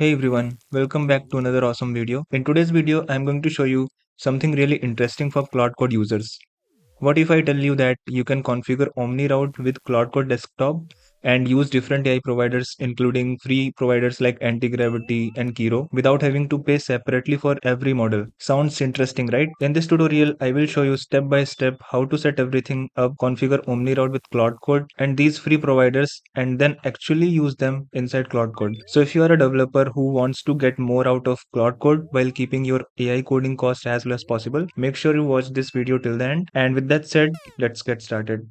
Hey everyone, welcome back to another awesome video. In today's video, I'm going to show you something really interesting for Claude Code users. What if I tell you that you can configure OmniRoute with Claude Code Desktop and use different AI providers, including free providers like Antigravity and Kiro, without having to pay separately for every model? Sounds interesting, right? In this tutorial, I will show you step by step how to set everything up, configure OmniRoute with Claude Code and these free providers, and then actually use them inside Claude Code. So if you are a developer who wants to get more out of Claude Code while keeping your AI coding cost as low as possible, make sure you watch this video till the end. And with that said, let's get started.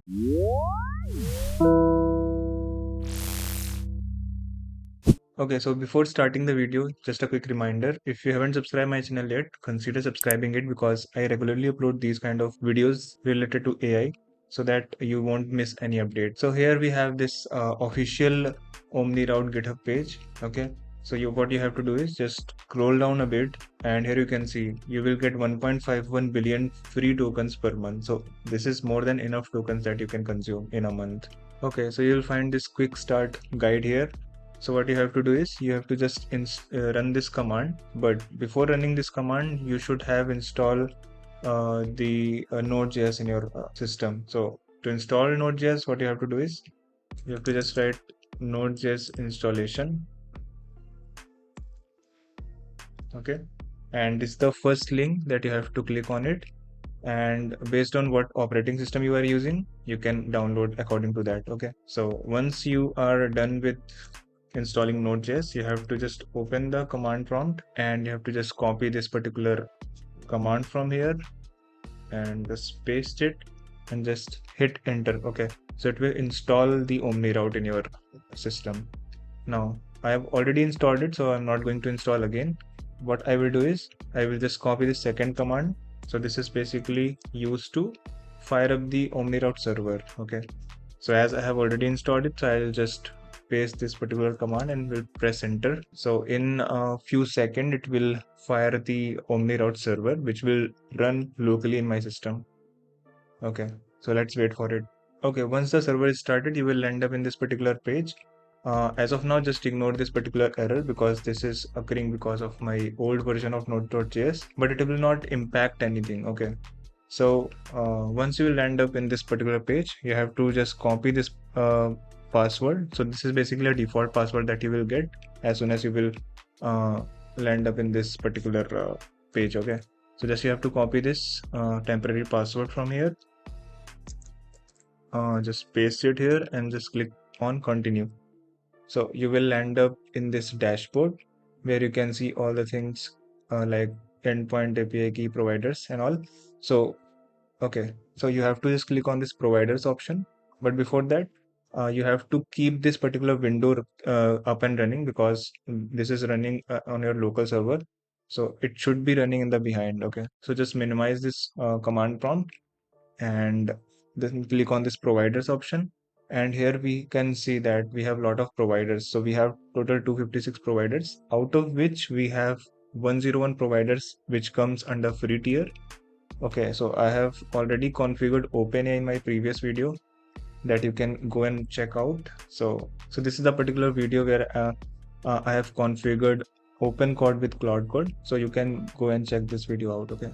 Okay, so before starting the video, just a quick reminder, if you haven't subscribed my channel yet, consider subscribing it because I regularly upload these kind of videos related to AI so that you won't miss any update. So here we have this official OmniRoute GitHub page. Okay, so what you have to do is just scroll down a bit, and here you can see you will get 1.51 billion free tokens per month. So this is more than enough tokens that you can consume in a month. Okay, so you'll find this quick start guide here. So what you have to do is you have to just run this command, but before running this command you should have installed the Node.js in your system. So to install Node.js, what you have to do is you have to just write Node.js installation. Okay, and this is the first link that you have to click on it, and based on what operating system you are using, you can download according to that. Okay, so once you are done with installing Node.js, you have to just open the command prompt and you have to just copy this particular command from here and just paste it and just hit enter. Okay, so it will install the OmniRoute in your system. Now I have already installed it, so I'm not going to install again. What I will do is I will just copy the second command. So this is basically used to fire up the OmniRoute server. Okay, so as I have already installed it, so I'll just paste this particular command and will press enter. So in a few seconds, it will fire the OmniRoute server, which will run locally in my system. Okay, so let's wait for it. Okay, once the server is started, you will end up in this particular page. As of now, just ignore this particular error because this is occurring because of my old version of Node.js, but it will not impact anything. Okay, so once you will end up in this particular page, you have to just copy this password. So this is basically a default password that you will get as soon as you will land up in this particular page. Okay, so just you have to copy this temporary password from here, just paste it here and just click on continue. So you will end up in this dashboard where you can see all the things like endpoint, API key, providers and all. So okay, so you have to just click on this providers option, but before that you have to keep this particular window up and running because this is running on your local server, so it should be running in the behind. Okay, so just minimize this command prompt and then click on this providers option, and here we can see that we have a lot of providers. So we have total 256 providers, out of which we have 101 providers which comes under free tier. Okay, so I have already configured OpenAI in my previous video that you can go and check out. So this is the particular video where I have configured OpenCode with Claude Code. So you can go and check this video out. Okay.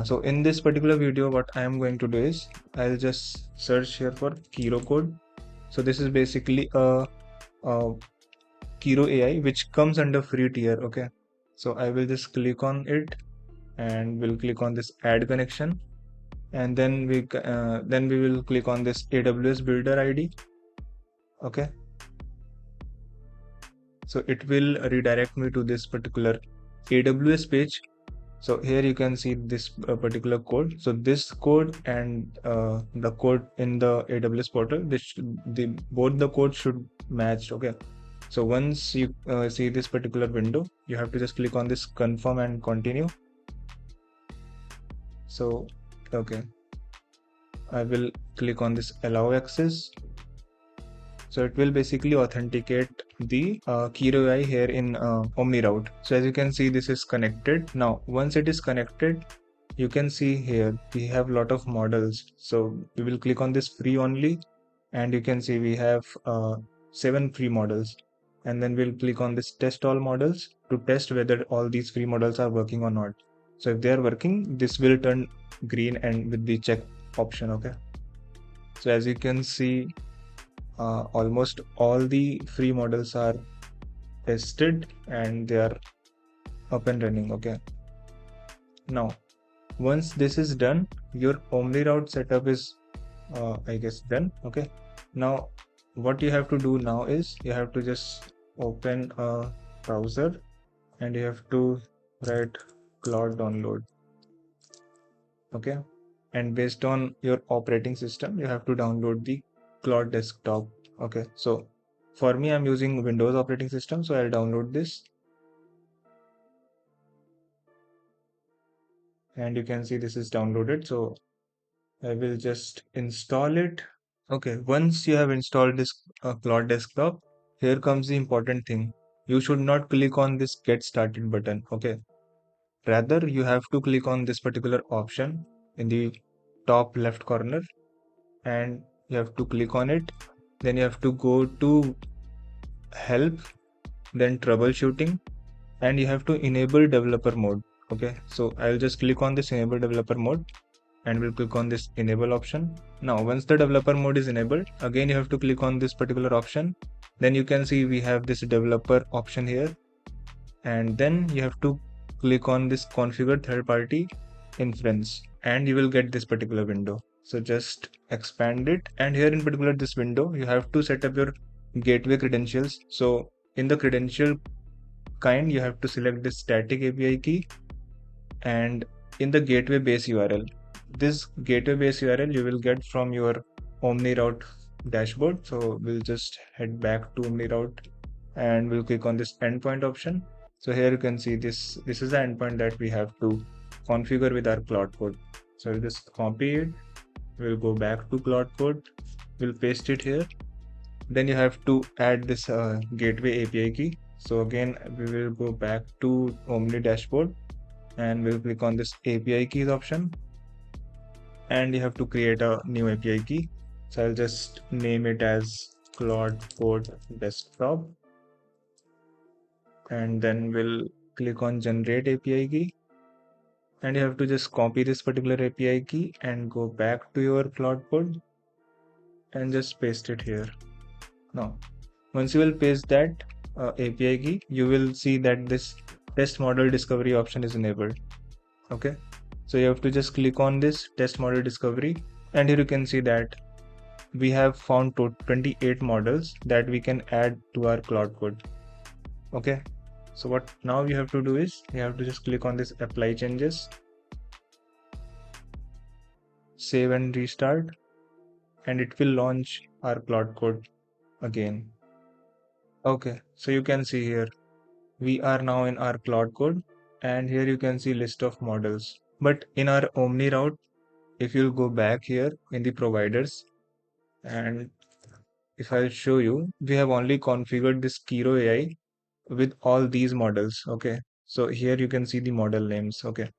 So in this particular video, what I am going to do is I'll just search here for Kiro code. So this is basically a Kiro AI which comes under free tier. Okay. So I will just click on it and we'll click on this add connection, and then we will click on this AWS builder ID. Okay, so it will redirect me to this particular AWS page. So here you can see this particular code. So this code and the code in the AWS portal, both the code should match. Okay, so once you see this particular window, you have to just click on this confirm and continue. So okay, I will click on this allow access. So it will basically authenticate the key UI here in OmniRoute. So as you can see, this is connected. Now, once it is connected, you can see here we have a lot of models. So we will click on this free only, and you can see we have 7 free models. and then we'll click on this test all models to test whether all these free models are working or not. So if they are working, this will turn green and with the check option. Okay, so as you can see, almost all the free models are tested and they are up and running. Okay, now once this is done, your OmniRoute setup is I guess done. Okay, now what you have to do now is you have to just open a browser and you have to write Claude download. Okay, and based on your operating system you have to download the Claude Desktop. Okay, so for me I'm using Windows operating system, so I'll download this, and you can see this is downloaded, so I will just install it. Okay, once you have installed this Claude Desktop, here comes the important thing. You should not click on this Get Started button. Okay, rather you have to click on this particular option in the top left corner, and you have to click on it. Then you have to go to Help, then Troubleshooting, and you have to enable developer mode. Okay, so I'll just click on this enable developer mode and we'll click on this enable option. Now once the developer mode is enabled, again you have to click on this particular option. Then you can see we have this developer option here, and then you have to click on this configure third party inference and you will get this particular window. So just expand it, and here in particular this window you have to set up your gateway credentials. So in the credential kind you have to select this static API key, and in the gateway base URL, this gateway base URL you will get from your OmniRoute dashboard. So we'll just head back to OmniRoute and we'll click on this endpoint option. So here you can see this is the endpoint that we have to configure with our Claude Code. So we'll just copy it, we'll go back to Claude Code, we'll paste it here. Then you have to add this gateway API key. So again we will go back to Omni dashboard and we'll click on this API keys option, and you have to create a new API key. So I'll just name it as Claude Code Desktop, and then we'll click on generate API key, and you have to just copy this particular API key and go back to your Claude Code and just paste it here. Now once you will paste that API key, you will see that this test model discovery option is enabled. Okay, so you have to just click on this test model discovery, and here you can see that we have found 28 models that we can add to our Claude Code. Okay, so what now you have to do is you have to just click on this apply changes, save and restart, and it will launch our Claude Code again. Okay, so you can see here we are now in our Claude Code, and here you can see list of models. But in our OmniRoute, if you'll go back here in the providers, and if I'll show you, we have only configured this Kiro AI with all these models. Okay, so here you can see the model names. Okay,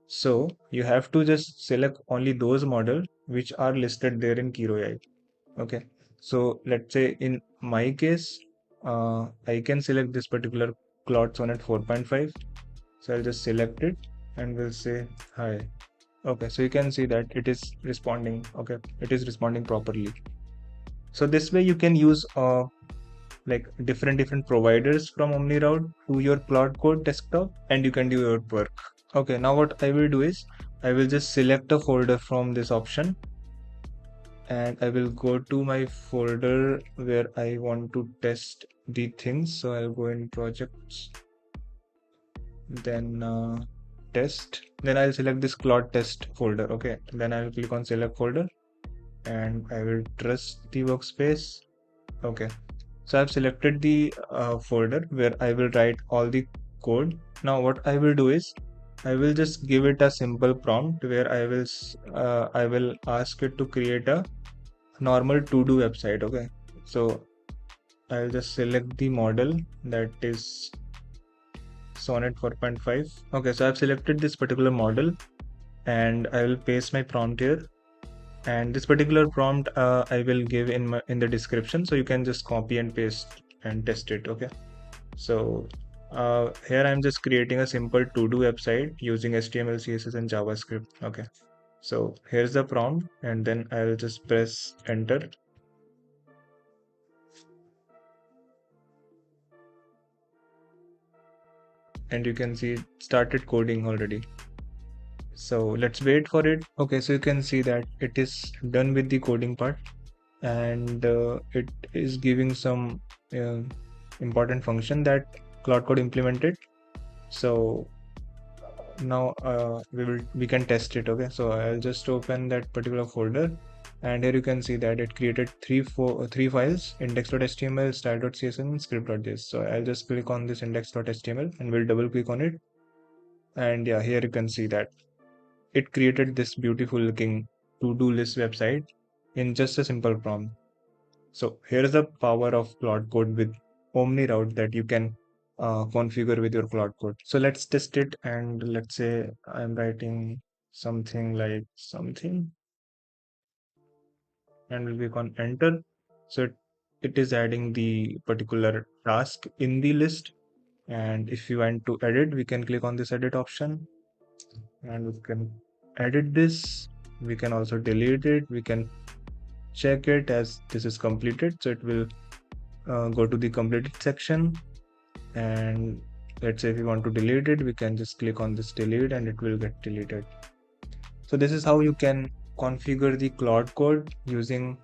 so you have to just select only those models which are listed there in Kiro AI. Okay, so let's say in my case, I can select this particular Claude Sonnet 4.5. So I'll just select it and we'll say hi. Okay, so you can see that it is responding. Okay, it is responding properly. So this way you can use like different providers from OmniRoute to your Claude Code Desktop, and you can do your work. Okay, now what I will do is I will just select a folder from this option, and I will go to my folder where I want to test the things. So I'll go in projects, then test, then I'll select this Claude test folder. Okay, then I will click on select folder and I will trust the workspace. Okay, so I've selected the folder where I will write all the code. Now what I will do is I will just give it a simple prompt where I will ask it to create a normal to-do website. Okay, so I'll just select the model that is Sonnet 4.5. Okay, so I've selected this particular model and I will paste my prompt here, and this particular prompt I will give in the description, so you can just copy and paste and test it. Okay, so here I'm just creating a simple to-do website using HTML, CSS, and JavaScript. Okay, so here's the prompt, and then I'll just press enter. And you can see it started coding already. So let's wait for it. Okay, so you can see that it is done with the coding part, and it is giving some uh, important function that Claude Code implemented. So now we can test it. Okay, so I'll just open that particular folder, and here you can see that it created three files: index.html, style.css, and script.js. So I'll just click on this index.html and we'll double click on it, and yeah, here you can see that it created this beautiful looking to-do list website in just a simple prompt. So here's the power of Claude Code with OmniRoute that you can configure with your Claude Code. So let's test it, and let's say I'm writing something like something, and we'll click on enter. So it is adding the particular task in the list. And if you want to edit, we can click on this edit option, and we can edit this. We can also delete it. We can check it as this is completed, so it will go to the completed section. And let's say if you want to delete it, we can just click on this delete and it will get deleted. So this is how you can configure the Claude Code using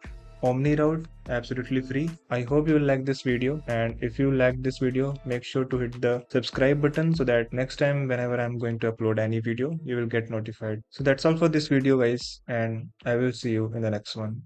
OmniRoute absolutely free. I hope you will like this video, and if you like this video, make sure to hit the subscribe button so that next time whenever I'm going to upload any video, you will get notified. So that's all for this video guys, and I will see you in the next one.